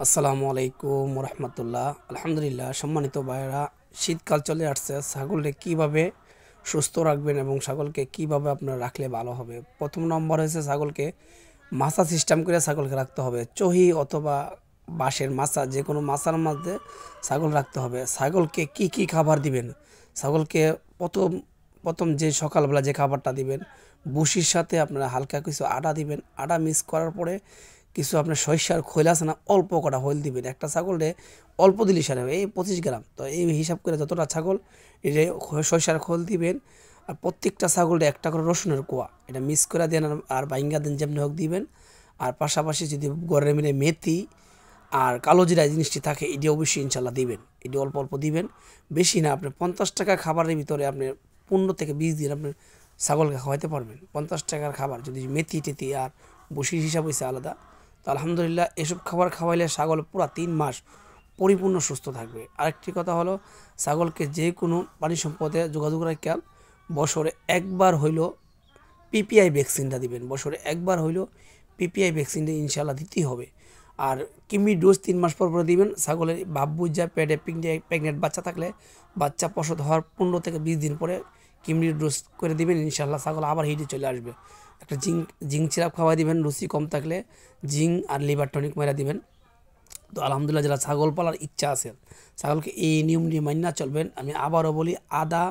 আসসালামু আলাইকুম রহমতুল্লাহ। আলহামদুলিল্লাহ, সম্মানিত ভাইয়েরা, শীতকাল চলে আসছে। ছাগলকে কিভাবে সুস্থ রাখবেন এবং ছাগলকে কিভাবে আপনারা রাখলে ভালো হবে। প্রথম নম্বর হচ্ছে ছাগলকে মাছা সিস্টেম করে ছাগলকে রাখতে হবে। চহি অথবা বাঁশের মাছা, যে কোনো মাছার মধ্যে ছাগল রাখতে হবে। ছাগলকে কি কি খাবার দিবেন? ছাগলকে প্রথম প্রথম যে সকালবেলা যে খাবারটা দিবেন, ভুসির সাথে আপনারা হালকা কিছু আটা দিবেন। আটা মিক্স করার পরে কিছু আপনার সরিষার খৈল আছে না, অল্প কটা খৈল দিবেন। একটা ছাগলে অল্প দিলে সারে হবে, এই 25 গ্রাম। তো এই হিসাব করে যতটা ছাগল এটা সরিষার খোল দিবেন। আর প্রত্যেকটা ছাগলটা একটা করে রসুনের কোয়া এটা মিক্স করে দেন, আর বাইঙ্গা দেন যেমনি হোক দিবেন। আর পাশাপাশি যদি গড়ের মিলে মেথি আর কালো জিরা জিনিসটি থাকে, এটি অবশ্যই ইনশাল্লাহ দিবেন। এটি অল্প অল্প দিবেন, বেশি না। আপনি 50 টাকা খাবারের ভিতরে আপনি 15 থেকে 20 দিন আপনি ছাগলকে খাওয়াইতে পারবেন। 50 টাকার খাবার যদি মেথি টেথি আর বসির হিসাব হয়েছে আলাদা, তো আলহামদুলিল্লাহ এসব খাবার খাওয়াইলে ছাগল পুরো 3 মাস পরিপূর্ণ সুস্থ থাকবে। আরেকটি কথা হলো, ছাগলকে যে কোনো প্রাণী সম্পদে যোগাযোগ রাখা বছরে একবার হইল পিপিআই ভ্যাকসিনটা দিবেন। বছরে একবার হইল পিপিআই ভ্যাকসিনটা ইনশাল্লাহ দিতেই হবে। আর কিমি ডোজ 3 মাস পর পরে দিবেন। ছাগলের ভাব বুঝা পেটে প্রেগনেন্ট বাচ্চা থাকলে বাচ্চা প্রসব হওয়ার 15 থেকে 20 দিন পরে কিমড়ির ডোজ করে দিবেন। ইনশাল্লাহ ছাগল আবার হিটে চলে আসবে। একটা জিঙ্ক সিরাপ খাওয়াই দিবেন। রুচি কম থাকলে জিঙ্ক আর লিভার টনিক মেরা দিবেন। তো আলহামদুলিল্লাহ, যারা ছাগল পালার ইচ্ছা আছে, ছাগলকে এই নিয়ম নিয়ে মান্য চলবেন। আমি আবারও বলি, আদা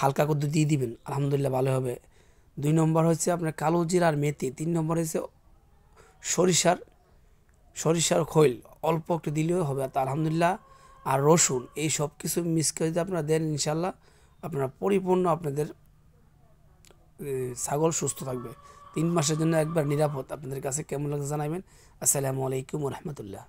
হালকা করে দিয়ে দিবেন, আলহামদুলিল্লাহ ভালো হবে। 2 নম্বর হচ্ছে আপনার কালো জিরা আর মেথি। 3 নম্বর হচ্ছে সরিষার সরিষার খৈল, অল্প একটু দিলেও হবে। তা আলহামদুলিল্লাহ। আর রসুন, এই সব কিছু মিক্স করে যদি আপনারা দেন, ইনশাল্লাহ আপনারা পরিপূর্ণ আপনাদের ছাগল সুস্থ থাকবে। 3 মাসের জন্য একবার নিরাপদ। আপনাদের কাছে কেমন লাগছে জানাবেন। আসসালামু আলাইকুম রহমতুল্লাহ।